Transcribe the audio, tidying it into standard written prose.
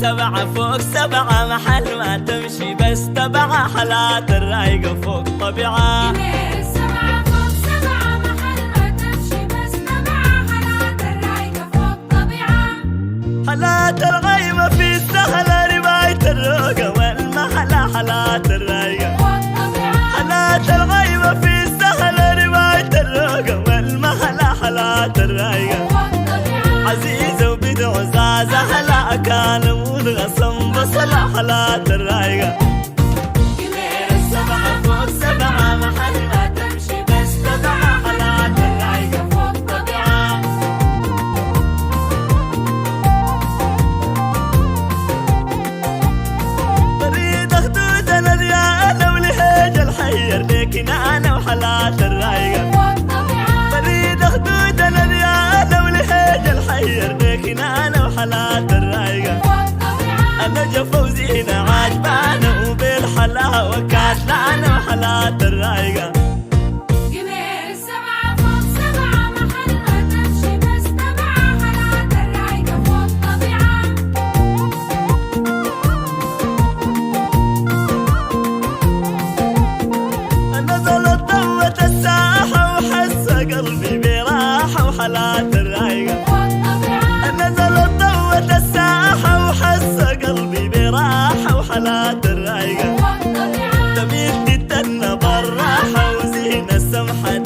7 فوق 7 محل ما تمشي بس تبع حالات الرايقة فوق طبيعة. جميل 7 فوق 7 محل ما تمشي بس تبع حالات الرايقة فوق طبيعة. حالات الغيمة في السهلة رواية الروقة والمحلة حالات الرايقة فوق طبيعة. حالات الغيمة في السهلة رواية الروقة والمحلة حالات الرايقة فوق طبيعة. عزيزة وبدع زازة هلا كان منغصم بصلة حالات الرايقة. جميل 7 فوق 7 محل ما تمشي بس تبع حالات الرايقة فوق طبيعة. بريد خدودنا رياءنا ولهيج الحير لكن أنا وحالات الرايقة فوق طبيعة. بريد خدودنا رياءنا ولهيج الحير لكن أنا وحالات الرايقة. فوق طبيعة. أنا جفا وزينة عجبانة وبالحلاوة كاتلانة وحالات الرايقة. جميل 7 فوق 7 محل ما تمشي بس تبع حالات الرايقة فوق طبيعة. نزلت ضوة الساحة وحس قلبي براحة وحالات الرايقة. فوق طبيعة. نزلت ضوة الساحة وحس قلبي براحة وحالات الرايقة. فوق طبيعة. تميل تتنى بالراحة وزينة السمحة